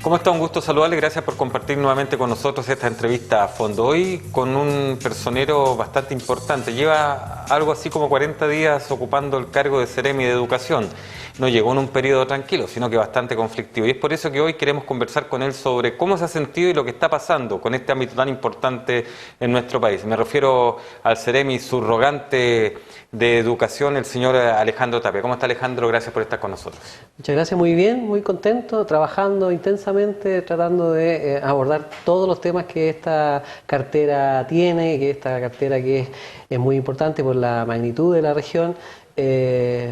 ¿Cómo está? Un gusto saludarle. Gracias por compartir nuevamente con nosotros esta entrevista a fondo. Hoy con un personero bastante importante. Lleva algo así como 40 días ocupando el cargo de Seremi de Educación. No llegó en un periodo tranquilo, sino que bastante conflictivo. Y es por eso que hoy queremos conversar con él sobre cómo se ha sentido y lo que está pasando con este ámbito tan importante en nuestro país. Me refiero al Seremi subrogante de Educación, el señor Alejandro Tapia. ¿Cómo está, Alejandro? Gracias por estar con nosotros. Muchas gracias, muy bien, muy contento, trabajando intensamente, tratando de abordar todos los temas que esta cartera tiene, que esta cartera que es muy importante por la magnitud de la región.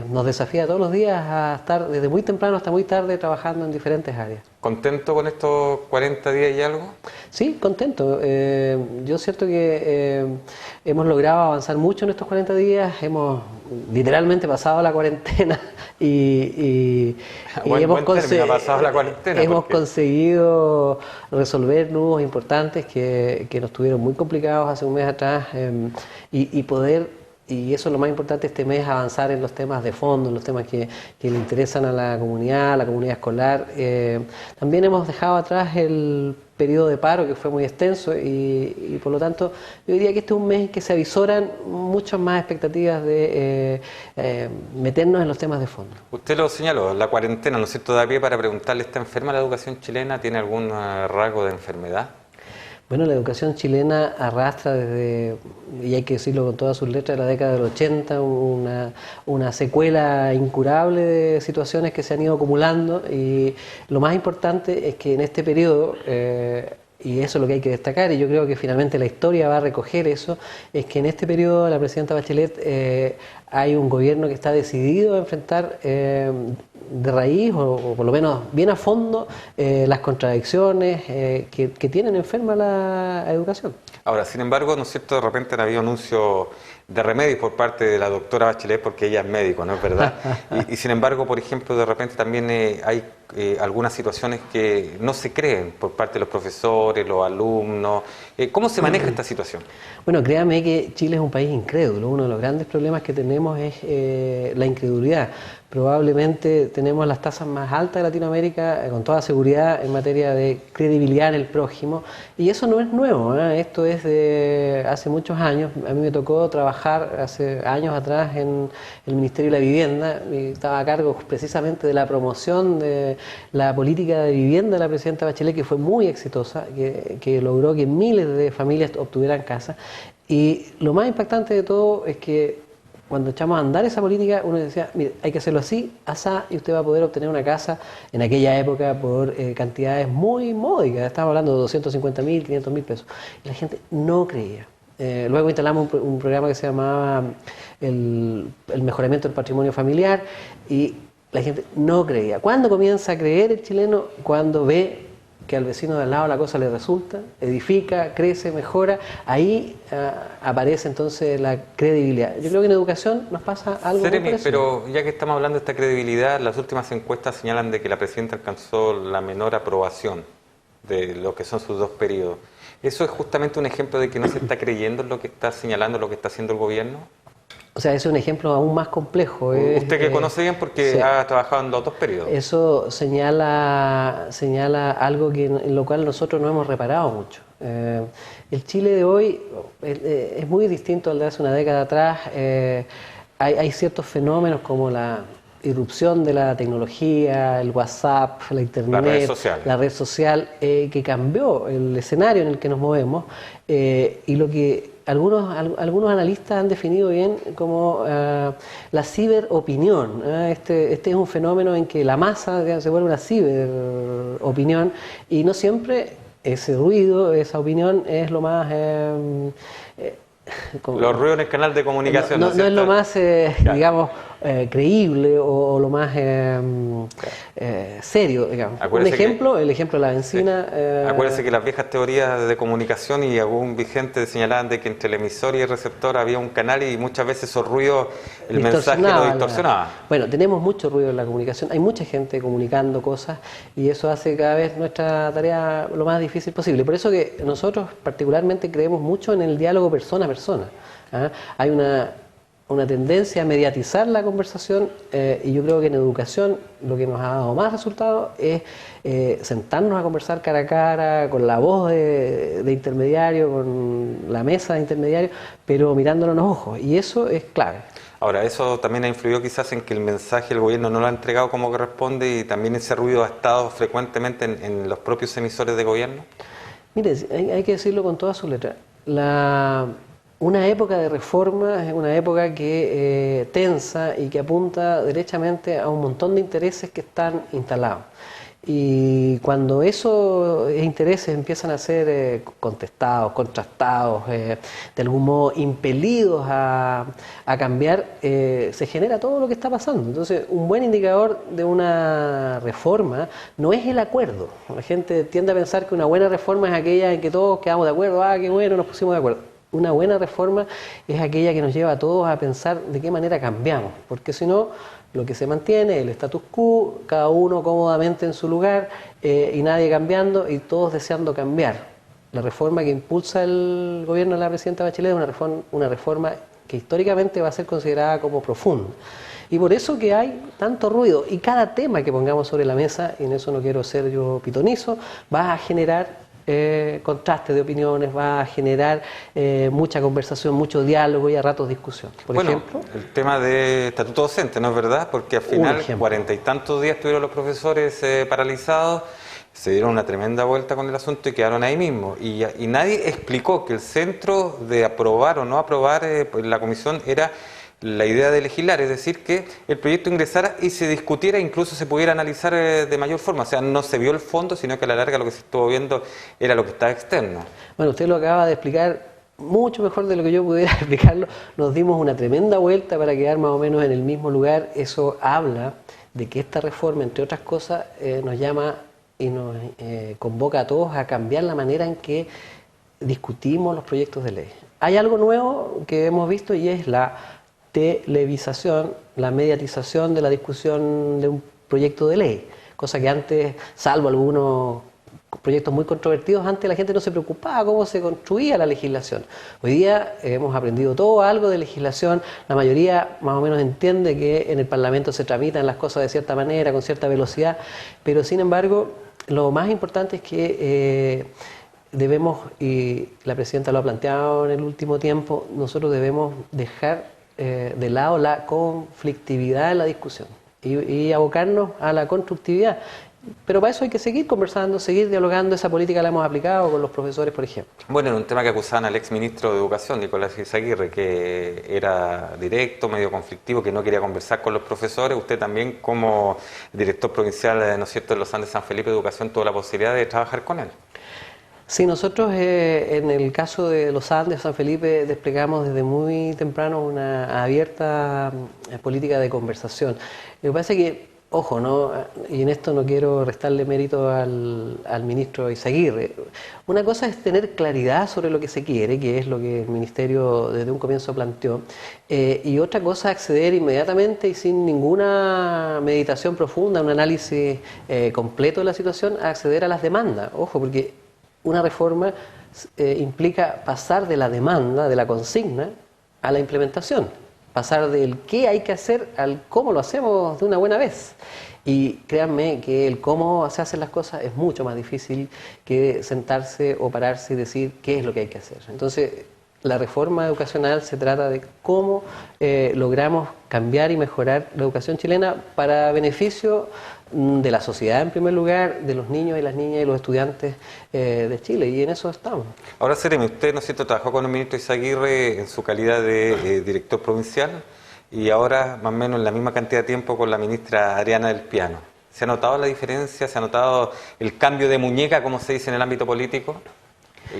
Nos desafía todos los días a estar desde muy temprano hasta muy tarde trabajando en diferentes áreas. ¿Contento con estos 40 días y algo? Sí, contento. Yo cierto que hemos logrado avanzar mucho en estos 40 días, hemos literalmente pasado la cuarentena y hemos conseguido resolver nudos importantes que nos tuvieron muy complicados hace un mes atrás y poder. Y eso es lo más importante este mes, avanzar en los temas de fondo, en los temas que le interesan a la comunidad escolar. También hemos dejado atrás el periodo de paro, que fue muy extenso, y por lo tanto yo diría que este es un mes en que se avisoran muchas más expectativas de meternos en los temas de fondo. Usted lo señaló, la cuarentena, ¿no es cierto? Da pie para preguntarle, ¿está enferma la educación chilena? ¿Tiene algún rasgo de enfermedad? Bueno, la educación chilena arrastra desde, y hay que decirlo con todas sus letras, de la década del 80, una secuela incurable de situaciones que se han ido acumulando, y lo más importante es que en este periodo, y eso es lo que hay que destacar, y yo creo que finalmente la historia va a recoger eso, es que en este periodo la presidenta Bachelet hay un gobierno que está decidido a enfrentar de raíz, o por lo menos bien a fondo, las contradicciones que tienen enferma la educación. Ahora, sin embargo, ¿no es cierto? De repente han habido anuncios de remedios por parte de la doctora Bachelet, porque ella es médico, ¿no es verdad? Y sin embargo, por ejemplo, de repente también hay algunas situaciones que no se creen por parte de los profesores, los alumnos. ¿Cómo se maneja esta situación? Bueno, créame que Chile es un país incrédulo. Uno de los grandes problemas que tenemos es la incredulidad. Probablemente tenemos las tasas más altas de Latinoamérica, con toda seguridad, en materia de credibilidad en el prójimo. Y eso no es nuevo, ¿eh? Esto es de hace muchos años. A mí me tocó trabajar hace años atrás en el Ministerio de la Vivienda. Y estaba a cargo precisamente de la promoción de la política de vivienda de la presidenta Bachelet, que fue muy exitosa, que logró que miles de familias obtuvieran casa. Y lo más impactante de todo es que cuando echamos a andar esa política, uno decía, mire, hay que hacerlo así, asá, y usted va a poder obtener una casa en aquella época por cantidades muy módicas. Estamos hablando de 250.000, 500.000 pesos. Y la gente no creía. Luego instalamos un programa que se llamaba el mejoramiento del patrimonio familiar, y la gente no creía. ¿Cuándo comienza a creer el chileno? Cuando ve que al vecino de al lado la cosa le resulta, edifica, crece, mejora, ahí aparece entonces la credibilidad. Yo creo que en educación nos pasa algo muy parecido. Pero ya que estamos hablando de esta credibilidad, las últimas encuestas señalan de que la presidenta alcanzó la menor aprobación de lo que son sus dos periodos. ¿Eso es justamente un ejemplo de que no se está creyendo en lo que está señalando, lo que está haciendo el gobierno? O sea, es un ejemplo aún más complejo. Usted que conoce bien porque sí, ha trabajado en los dos periodos. Eso señala algo en lo cual nosotros no hemos reparado mucho. El Chile de hoy es muy distinto al de hace una década atrás. Hay ciertos fenómenos como la irrupción de la tecnología, el WhatsApp, la Internet, la red social, que cambió el escenario en el que nos movemos, y lo que algunos analistas han definido bien como la ciberopinión. Este es un fenómeno en que la masa se vuelve una ciberopinión, y no siempre ese ruido, esa opinión es lo más... los ruidos en el canal de comunicación. No es lo más, digamos, creíble o lo más serio, digamos. El ejemplo de la benzina. Sí. Acuérdese que las viejas teorías de comunicación y algún vigente señalaban de que entre el emisor y el receptor había un canal, y muchas veces esos ruidos, el mensaje lo distorsionaba. Bueno, tenemos mucho ruido en la comunicación, hay mucha gente comunicando cosas, y eso hace cada vez nuestra tarea lo más difícil posible. Por eso que nosotros particularmente creemos mucho en el diálogo persona a persona. Hay una una tendencia a mediatizar la conversación y yo creo que en educación lo que nos ha dado más resultados es sentarnos a conversar cara a cara, con la voz de intermediario, con la mesa de intermediario, pero mirándonos en los ojos, y eso es clave. Ahora, eso también ha influido quizás en que el mensaje el gobierno no lo ha entregado como corresponde y también ese ruido ha estado frecuentemente en los propios emisores de gobierno. Mire, hay que decirlo con toda su letra. Una época de reforma es una época que tensa y que apunta derechamente a un montón de intereses que están instalados. Y cuando esos intereses empiezan a ser contestados, contrastados, de algún modo impelidos a cambiar, se genera todo lo que está pasando. Entonces, un buen indicador de una reforma no es el acuerdo. La gente tiende a pensar que una buena reforma es aquella en que todos quedamos de acuerdo, qué bueno, nos pusimos de acuerdo. Una buena reforma es aquella que nos lleva a todos a pensar de qué manera cambiamos, porque si no, lo que se mantiene es el status quo, cada uno cómodamente en su lugar y nadie cambiando y todos deseando cambiar. La reforma que impulsa el gobierno de la presidenta Bachelet es una reforma que históricamente va a ser considerada como profunda. Y por eso que hay tanto ruido y cada tema que pongamos sobre la mesa, y en eso no quiero ser yo pitonizo, va a generar contraste de opiniones, va a generar mucha conversación, mucho diálogo y a ratos discusión. Por ejemplo, el tema de estatuto docente, ¿no es verdad? Porque al final, 40 y tantos días estuvieron los profesores paralizados, se dieron una tremenda vuelta con el asunto y quedaron ahí mismo. Y nadie explicó que el centro de aprobar o no aprobar la comisión era la idea de legislar, es decir, que el proyecto ingresara y se discutiera, incluso se pudiera analizar de mayor forma. O sea, no se vio el fondo, sino que a la larga lo que se estuvo viendo era lo que estaba externo. Bueno, usted lo acaba de explicar mucho mejor de lo que yo pudiera explicarlo. Nos dimos una tremenda vuelta para quedar más o menos en el mismo lugar. Eso habla de que esta reforma, entre otras cosas, nos llama y nos convoca a todos a cambiar la manera en que discutimos los proyectos de ley. Hay algo nuevo que hemos visto y es la televisación, la mediatización de la discusión de un proyecto de ley, cosa que antes, salvo algunos proyectos muy controvertidos, antes la gente no se preocupaba cómo se construía la legislación. Hoy día hemos aprendido todo algo de legislación, la mayoría más o menos entiende que en el Parlamento se tramitan las cosas de cierta manera, con cierta velocidad, pero sin embargo lo más importante es que debemos, y la Presidenta lo ha planteado en el último tiempo, nosotros debemos dejar de lado la conflictividad en la discusión y abocarnos a la constructividad. Pero para eso hay que seguir conversando, seguir dialogando. Esa política la hemos aplicado con los profesores, por ejemplo. Bueno, en un tema que acusaban al exministro de Educación, Nicolás Izaguirre, que era directo, medio conflictivo, que no quería conversar con los profesores. Usted también, como director provincial, ¿no es cierto?, de los Andes San Felipe de Educación, tuvo la posibilidad de trabajar con él. Sí, nosotros en el caso de los Andes, San Felipe, desplegamos desde muy temprano una abierta política de conversación. Lo que pasa es que, ojo, ¿no? Y en esto no quiero restarle mérito al ministro Izaguirre. Una cosa es tener claridad sobre lo que se quiere, que es lo que el ministerio desde un comienzo planteó, y otra cosa acceder inmediatamente y sin ninguna meditación profunda, un análisis completo de la situación, a acceder a las demandas. Ojo, porque una reforma implica pasar de la demanda, de la consigna, a la implementación. Pasar del qué hay que hacer al cómo lo hacemos de una buena vez. Y créanme que el cómo se hacen las cosas es mucho más difícil que sentarse o pararse y decir qué es lo que hay que hacer. Entonces, la reforma educacional se trata de cómo logramos cambiar y mejorar la educación chilena para beneficio de la sociedad en primer lugar, de los niños y las niñas y los estudiantes de Chile, y en eso estamos. Ahora, Seremi, usted, ¿no es cierto?, trabajó con el ministro Izaguirre en su calidad de director provincial y ahora más o menos en la misma cantidad de tiempo con la ministra Ariana del Piano. ¿Se ha notado la diferencia? ¿Se ha notado el cambio de muñeca, como se dice en el ámbito político?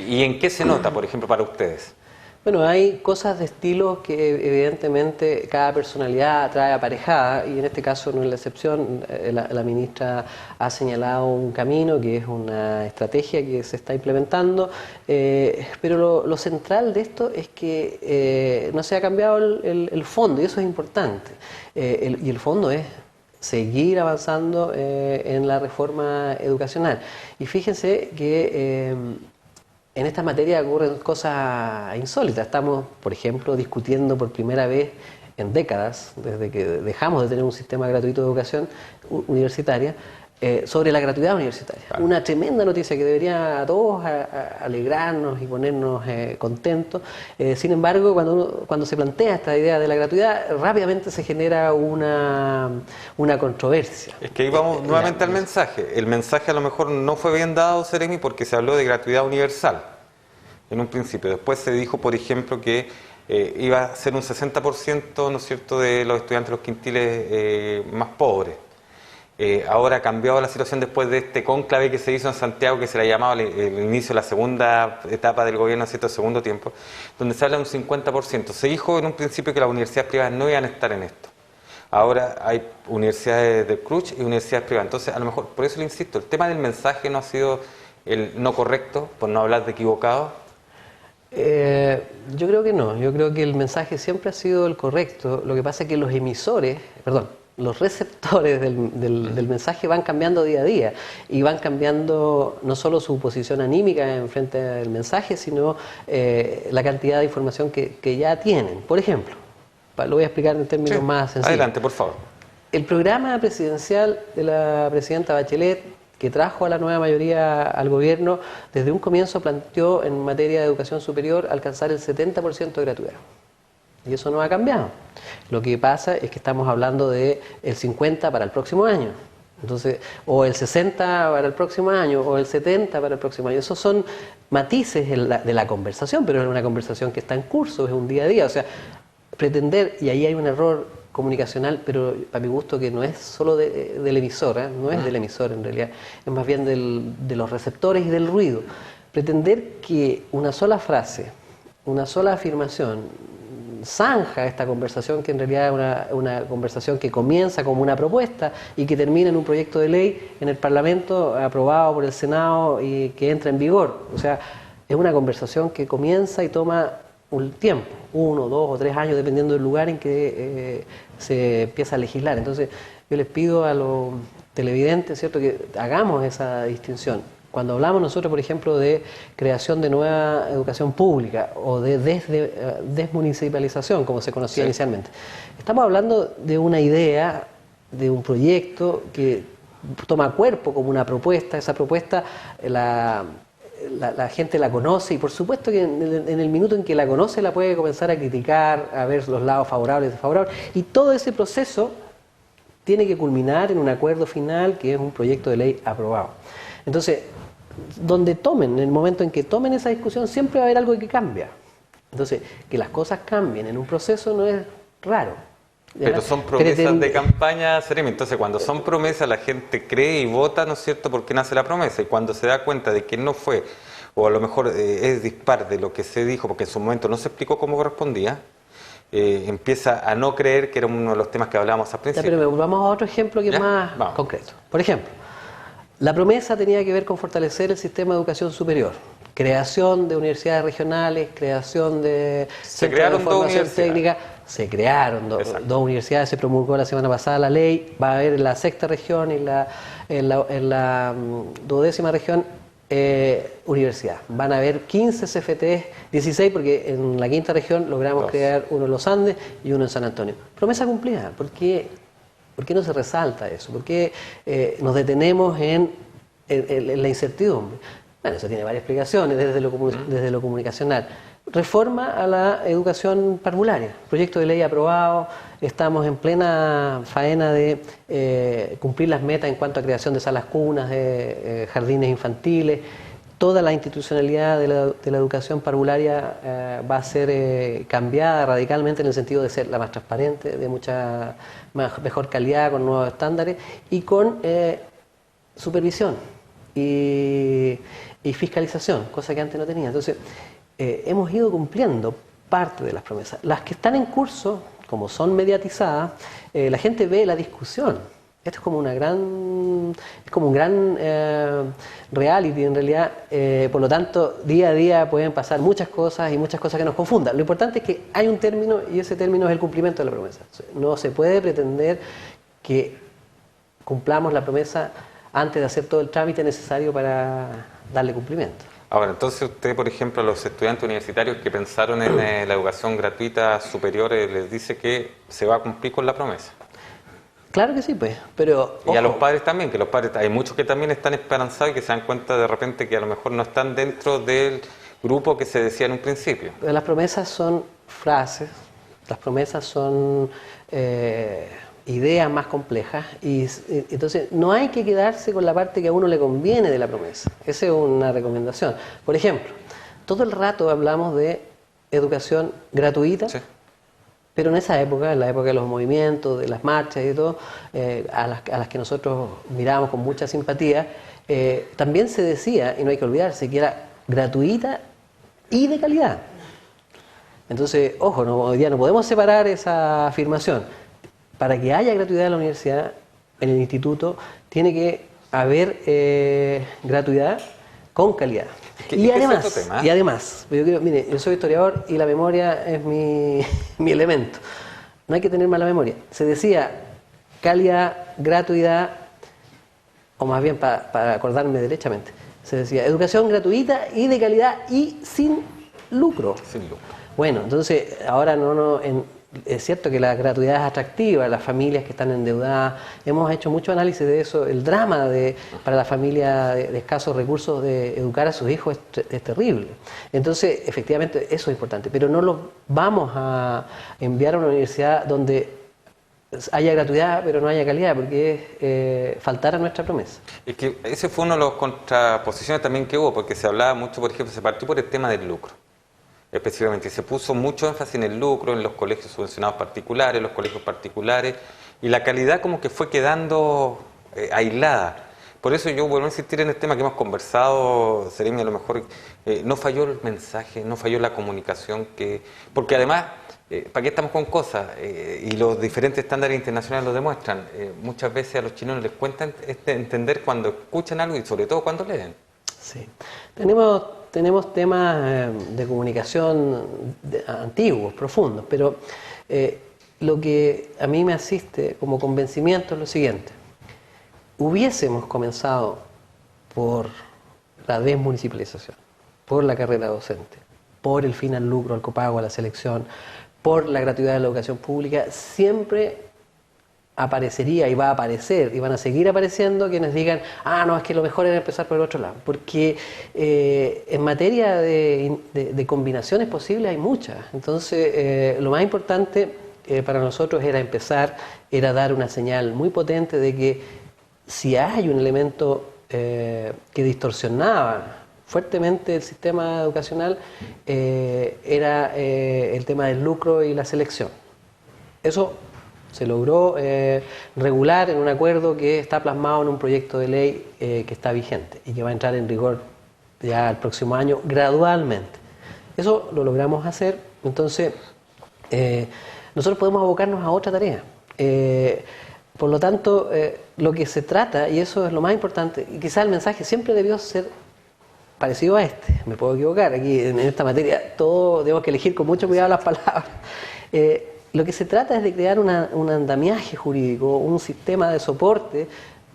¿Y en qué se nota, por ejemplo, para ustedes? Bueno, hay cosas de estilo que evidentemente cada personalidad trae aparejada y en este caso no es la excepción. La ministra ha señalado un camino que es una estrategia que se está implementando, pero lo central de esto es que no se ha cambiado el fondo y eso es importante. Y el fondo es seguir avanzando en la reforma educacional. Y fíjense que en esta materia ocurren cosas insólitas. Estamos, por ejemplo, discutiendo por primera vez en décadas, desde que dejamos de tener un sistema gratuito de educación universitaria, sobre la gratuidad universitaria. Claro. Una tremenda noticia que debería a todos alegrarnos y ponernos contentos. Sin embargo, cuando se plantea esta idea de la gratuidad, rápidamente se genera una controversia. Es que ahí vamos nuevamente al mensaje. El mensaje a lo mejor no fue bien dado, Seremi, porque se habló de gratuidad universal en un principio. Después se dijo, por ejemplo, que iba a ser un 60%, ¿no es cierto?, de los estudiantes de los quintiles más pobres. Ahora ha cambiado la situación después de este cónclave que se hizo en Santiago, que se le ha llamado el inicio de la segunda etapa del gobierno, ¿cierto?, segundo tiempo, donde se habla de un 50%. Se dijo en un principio que las universidades privadas no iban a estar en esto. Ahora hay universidades de Cruz y universidades privadas. Entonces, a lo mejor, por eso le insisto, el tema del mensaje no ha sido el no correcto, por no hablar de equivocado. Yo creo que no. Yo creo que el mensaje siempre ha sido el correcto. Lo que pasa es que los receptores del mensaje van cambiando día a día y van cambiando no solo su posición anímica en frente al mensaje, sino la cantidad de información que ya tienen. Por ejemplo, lo voy a explicar en términos más sencillos. Adelante, por favor. El programa presidencial de la presidenta Bachelet, que trajo a la nueva mayoría al gobierno, desde un comienzo planteó en materia de educación superior alcanzar el 70% de gratuidad. Y eso no ha cambiado. Lo que pasa es que estamos hablando de el 50 para el próximo año. Entonces, o el 60 para el próximo año, o el 70 para el próximo año. Esos son matices de la conversación, pero es una conversación que está en curso, es un día a día. O sea, pretender, y ahí hay un error comunicacional, pero para mi gusto que no es solo del emisor, no es del emisor en realidad, es más bien de los receptores y del ruido. Pretender que una sola frase, una sola afirmación zanja esta conversación, que en realidad es una conversación que comienza como una propuesta y que termina en un proyecto de ley en el Parlamento aprobado por el Senado y que entra en vigor. O sea, es una conversación que comienza y toma un tiempo, 1, 2 o 3 años, dependiendo del lugar en que se empieza a legislar. Entonces, yo les pido a los televidentes, ¿cierto?, que hagamos esa distinción. Cuando hablamos nosotros, por ejemplo, de creación de nueva educación pública o de desmunicipalización, como se conocía inicialmente, estamos hablando de una idea, de un proyecto que toma cuerpo como una propuesta. Esa propuesta la gente la conoce y por supuesto que en el minuto en que la conoce la puede comenzar a criticar, a ver los lados favorables y desfavorables, y todo ese proceso tiene que culminar en un acuerdo final que es un proyecto de ley aprobado. Entonces, en el momento en que tomen esa discusión, siempre va a haber algo que cambia. Entonces, que las cosas cambien en un proceso no es raro. Pero son promesas de campaña, Seremi. Entonces, cuando son promesas, la gente cree y vota, ¿no es cierto?, porque nace la promesa. Y cuando se da cuenta de que no fue, o a lo mejor es dispar de lo que se dijo, porque en su momento no se explicó cómo correspondía, empieza a no creer que era uno de los temas que hablábamos al principio. Pero vamos a otro ejemplo que es más concreto. Por ejemplo, la promesa tenía que ver con fortalecer el sistema de educación superior. Creación de universidades regionales, creación de centros de formación técnica. Se crearon dos universidades, se promulgó la semana pasada la ley. Va a haber en la 6ª región y en la 12ª región universidad. Van a haber 15 CFTs, 16 porque en la 5ª región logramos crear uno en los Andes y uno en San Antonio. Promesa cumplida. ¿Por qué no se resalta eso? ¿Por qué nos detenemos en la incertidumbre? Bueno, eso tiene varias explicaciones desde lo comunicacional. Reforma a la educación parvularia, proyecto de ley aprobado, estamos en plena faena de cumplir las metas en cuanto a creación de salas cunas, de jardines infantiles. Toda la institucionalidad de la educación parvularia va a ser cambiada radicalmente en el sentido de ser la más transparente, de mucha mejor calidad, con nuevos estándares y con supervisión y fiscalización, cosa que antes no tenía. Entonces, hemos ido cumpliendo parte de las promesas. Las que están en curso, como son mediatizadas, la gente ve la discusión. Esto es como un gran reality en realidad, por lo tanto día a día pueden pasar muchas cosas y muchas cosas que nos confundan. Lo importante es que hay un término y ese término es el cumplimiento de la promesa. No se puede pretender que cumplamos la promesa antes de hacer todo el trámite necesario para darle cumplimiento. Ahora, entonces usted, por ejemplo, a los estudiantes universitarios que pensaron en la educación gratuita superior, les dice que se va a cumplir con la promesa. Claro que sí, pues, pero Y a los ojo, padres también, que los padres, hay muchos que también están esperanzados y que se dan cuenta de repente que a lo mejor no están dentro del grupo que se decía en un principio. las promesas son frases, las promesas son ideas más complejas y entonces no hay que quedarse con la parte que a uno le conviene de la promesa. Esa es una recomendación. Por ejemplo, todo el rato hablamos de educación gratuita. Sí. Pero en esa época, en la época de los movimientos, de las marchas y todo, a las que nosotros mirábamos con mucha simpatía, también se decía, y no hay que olvidarse, que era gratuita y de calidad. Entonces, ojo, hoy día no podemos separar esa afirmación. Para que haya gratuidad en la universidad, en el instituto, tiene que haber gratuidad con calidad. Y además, mire, yo soy historiador y la memoria es mi elemento. No hay que tener mala memoria. Se decía calidad, gratuidad, o más bien para acordarme derechamente, se decía educación gratuita y de calidad y sin lucro. Sin lucro. Bueno, entonces ahora es cierto que la gratuidad es atractiva, las familias que están endeudadas, hemos hecho mucho análisis de eso, el drama para la familia de escasos recursos de educar a sus hijos es terrible. Entonces, efectivamente, eso es importante, pero no los vamos a enviar a una universidad donde haya gratuidad pero no haya calidad, porque es faltar a nuestra promesa. Es que ese fue uno de los contraposiciones también que hubo, porque se hablaba mucho, por ejemplo, se partió por el tema del lucro. Específicamente, se puso mucho énfasis en el lucro, en los colegios subvencionados particulares, los colegios particulares, y la calidad como que fue quedando aislada. Por eso yo vuelvo a insistir en el tema que hemos conversado, Seremi, a lo mejor no falló el mensaje, no falló la comunicación, porque además, ¿para qué estamos con cosas? Y los diferentes estándares internacionales lo demuestran. Muchas veces a los chilenos les cuesta entender cuando escuchan algo y sobre todo cuando leen. Sí. Tenemos temas de comunicación antiguos, profundos, pero lo que a mí me asiste como convencimiento es lo siguiente. Hubiésemos comenzado por la desmunicipalización, por la carrera docente, por el fin al lucro, al copago, a la selección, por la gratuidad de la educación pública, siempre aparecería y va a aparecer y van a seguir apareciendo quienes digan, no, es que lo mejor era empezar por el otro lado, porque en materia de combinaciones posibles hay muchas. Entonces lo más importante para nosotros era dar una señal muy potente de que si hay un elemento que distorsionaba fuertemente el sistema educacional, era el tema del lucro y la selección. Eso se logró regular en un acuerdo que está plasmado en un proyecto de ley que está vigente y que va a entrar en rigor ya el próximo año gradualmente. Eso lo logramos hacer, entonces nosotros podemos abocarnos a otra tarea. Por lo tanto, lo que se trata, y eso es lo más importante, y quizás el mensaje siempre debió ser parecido a este, me puedo equivocar, aquí en esta materia todo tenemos que elegir con mucho cuidado las palabras. Lo que se trata es de crear un andamiaje jurídico, un sistema de soporte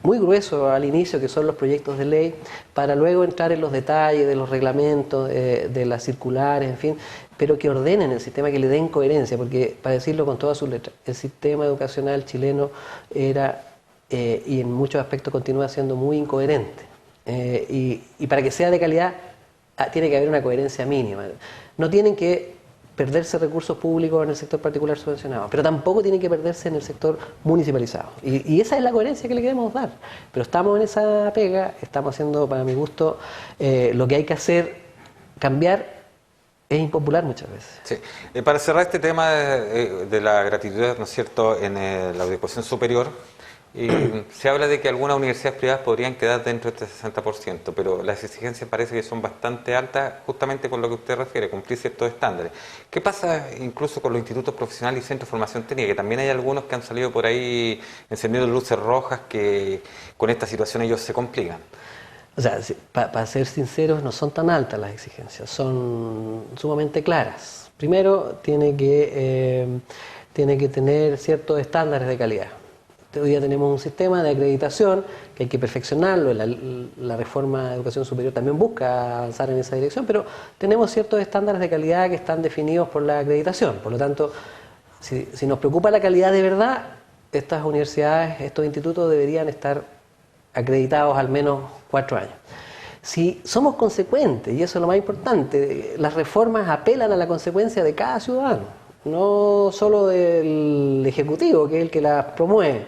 muy grueso al inicio, que son los proyectos de ley, para luego entrar en los detalles de los reglamentos, de las circulares, en fin, pero que ordenen el sistema, que le den coherencia, porque, para decirlo con todas sus letras, el sistema educacional chileno era, y en muchos aspectos continúa siendo muy incoherente. Y para que sea de calidad, tiene que haber una coherencia mínima. No tienen que perderse recursos públicos en el sector particular subvencionado, pero tampoco tiene que perderse en el sector municipalizado. Y esa es la coherencia que le queremos dar. Pero estamos en esa pega, estamos haciendo, para mi gusto, lo que hay que hacer. Cambiar es impopular muchas veces. Sí. Para cerrar este tema de la gratuidad, ¿no es cierto?, en la educación superior, se habla de que algunas universidades privadas podrían quedar dentro de este 60%, pero las exigencias parece que son bastante altas, justamente con lo que usted refiere, cumplir ciertos estándares. ¿Qué pasa incluso con los institutos profesionales y centros de formación técnica? Que también hay algunos que han salido por ahí encendiendo luces rojas que con esta situación ellos se complican. O sea, para ser sinceros, no son tan altas las exigencias, son sumamente claras. Primero, tiene que tener ciertos estándares de calidad. Hoy día tenemos un sistema de acreditación que hay que perfeccionarlo. La reforma de educación superior también busca avanzar en esa dirección, pero tenemos ciertos estándares de calidad que están definidos por la acreditación. Por lo tanto, si nos preocupa la calidad de verdad, estas universidades, estos institutos deberían estar acreditados al menos 4 años. Si somos consecuentes, y eso es lo más importante, las reformas apelan a la consecuencia de cada ciudadano, no solo del Ejecutivo, que es el que las promueve.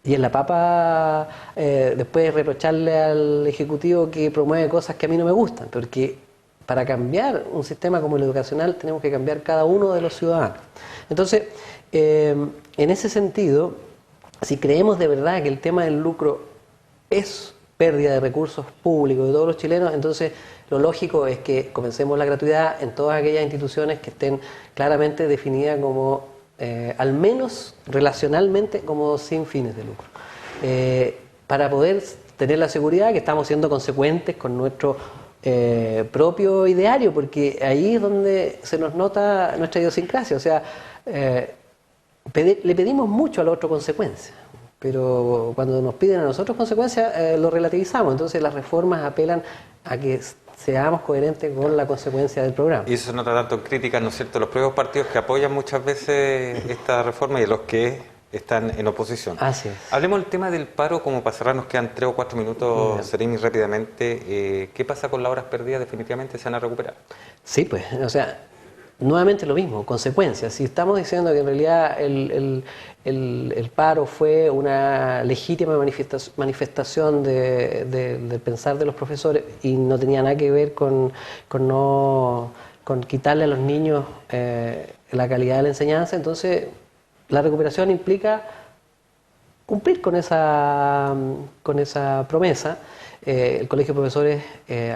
Y en la papa después reprocharle al Ejecutivo que promueve cosas que a mí no me gustan, porque para cambiar un sistema como el educacional tenemos que cambiar cada uno de los ciudadanos. Entonces, en ese sentido, si creemos de verdad que el tema del lucro es pérdida de recursos públicos de todos los chilenos, entonces lo lógico es que comencemos la gratuidad en todas aquellas instituciones que estén claramente definidas como, al menos relacionalmente, como sin fines de lucro. Para poder tener la seguridad que estamos siendo consecuentes con nuestro propio ideario, porque ahí es donde se nos nota nuestra idiosincrasia. O sea, le pedimos mucho al otro consecuencia, pero cuando nos piden a nosotros consecuencias, lo relativizamos. Entonces las reformas apelan a que seamos coherentes con la consecuencia del programa. Y eso se nota tanto en críticas, ¿no es cierto?, los propios partidos que apoyan muchas veces esta reforma y los que están en oposición. Así es. Hablemos del tema del paro, como para cerrar nos quedan 3 o 4 minutos, Seremi, rápidamente. ¿Qué pasa con las horas perdidas? ¿Definitivamente se van a recuperar? Sí, pues, o sea, nuevamente lo mismo, consecuencias. Si estamos diciendo que en realidad el paro fue una legítima manifestación del pensar de los profesores y no tenía nada que ver con quitarle a los niños la calidad de la enseñanza, entonces la recuperación implica cumplir con esa promesa. El Colegio de Profesores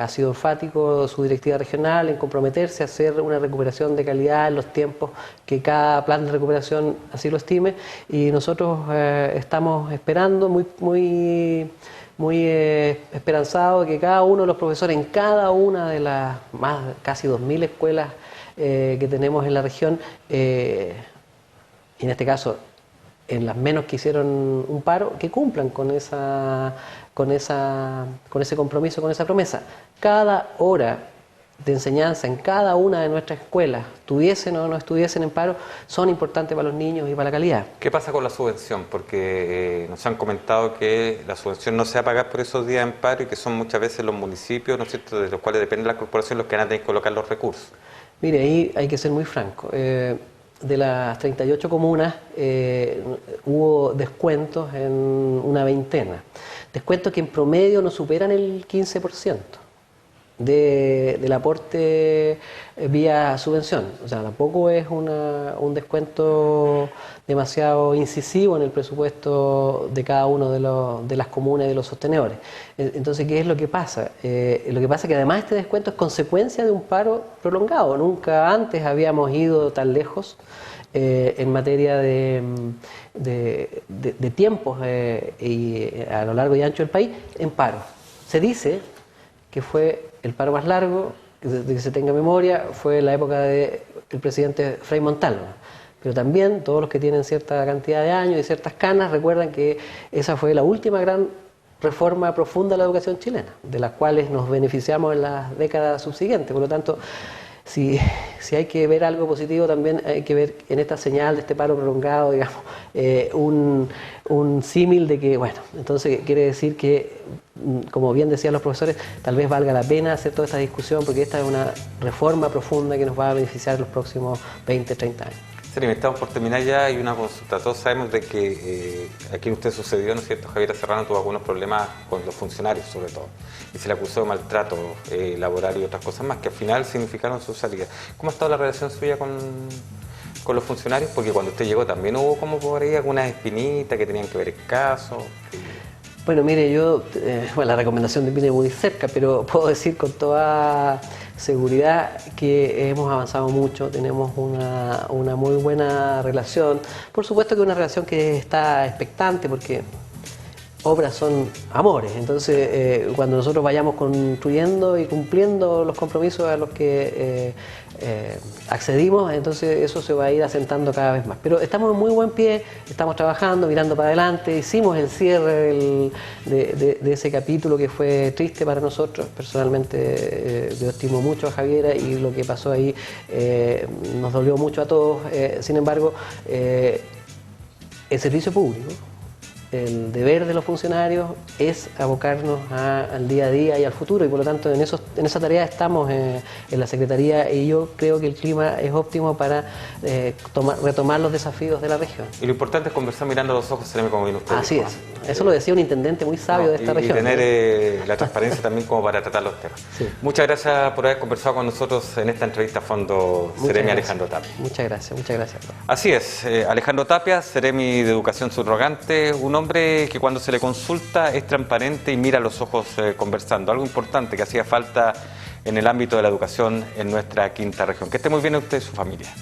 ha sido enfático, su directiva regional, en comprometerse a hacer una recuperación de calidad en los tiempos que cada plan de recuperación así lo estime, y nosotros estamos esperando muy esperanzados de que cada uno de los profesores en cada una de las casi 2.000 escuelas que tenemos en la región, y en este caso en las menos que hicieron un paro, que cumplan con ese compromiso, con esa promesa. Cada hora de enseñanza en cada una de nuestras escuelas, estuviesen o no estuviesen en paro, son importantes para los niños y para la calidad. ¿Qué pasa con la subvención? Porque nos han comentado que la subvención no se va a pagar por esos días en paro y que son muchas veces los municipios, ¿no es cierto?, de los cuales depende la corporación, los que van a tener que colocar los recursos. Mire, ahí hay que ser muy franco. De las 38 comunas hubo descuentos en una veintena. Descuentos que en promedio no superan el 15% del aporte vía subvención. O sea, tampoco es un descuento demasiado incisivo en el presupuesto de cada uno de las comunas y de los sostenedores. Entonces, ¿qué es lo que pasa? Lo que pasa es que además este descuento es consecuencia de un paro prolongado. Nunca antes habíamos ido tan lejos en materia de tiempos y a lo largo y ancho del país en paro. Se dice que fue el paro más largo, de que se tenga memoria, fue la época del presidente Frei Montalva. Pero también todos los que tienen cierta cantidad de años y ciertas canas recuerdan que esa fue la última gran reforma profunda de la educación chilena, de las cuales nos beneficiamos en las décadas subsiguientes. Por lo tanto, si hay que ver algo positivo, también hay que ver en esta señal de este paro prolongado, digamos, un símil de que, bueno, entonces quiere decir que, como bien decían los profesores, tal vez valga la pena hacer toda esta discusión, porque esta es una reforma profunda que nos va a beneficiar en los próximos 20, 30 años. Seremi, estamos por terminar ya. Hay una consulta. Todos sabemos de que aquí en usted sucedió, ¿no es cierto? Javiera Serrano tuvo algunos problemas con los funcionarios, sobre todo, y se le acusó de maltrato laboral y otras cosas más que al final significaron su salida. ¿Cómo ha estado la relación suya con los funcionarios? Porque cuando usted llegó también hubo como por ahí algunas espinitas que tenían que ver el caso. Bueno, mire, yo, la recomendación viene muy cerca, pero puedo decir con toda seguridad que hemos avanzado mucho, tenemos una muy buena relación. Por supuesto que una relación que está expectante, porque obras son amores, entonces cuando nosotros vayamos construyendo y cumpliendo los compromisos a los que accedimos, entonces eso se va a ir asentando cada vez más. Pero estamos en muy buen pie, estamos trabajando, mirando para adelante, hicimos el cierre de ese capítulo que fue triste para nosotros. Personalmente yo estimo mucho a Javiera y lo que pasó ahí nos dolió mucho a todos. Sin embargo, el servicio público, el deber de los funcionarios es abocarnos al día a día y al futuro, y por lo tanto en esa tarea estamos en la Secretaría, y yo creo que el clima es óptimo para retomar los desafíos de la región. Y lo importante es conversar mirando a los ojos, como viene usted. Así es, eso lo decía un intendente muy sabio de esta región. Y tener la transparencia también como para tratar los temas. Sí. Muchas gracias por haber conversado con nosotros en esta entrevista a fondo, Seremi Alejandro Tapia. Muchas gracias. Así es, Alejandro Tapia, Seremi de Educación Subrogante, un hombre que cuando se le consulta es transparente y mira a los ojos conversando, algo importante que hacía falta en el ámbito de la educación en nuestra quinta región. Que esté muy bien usted y su familia.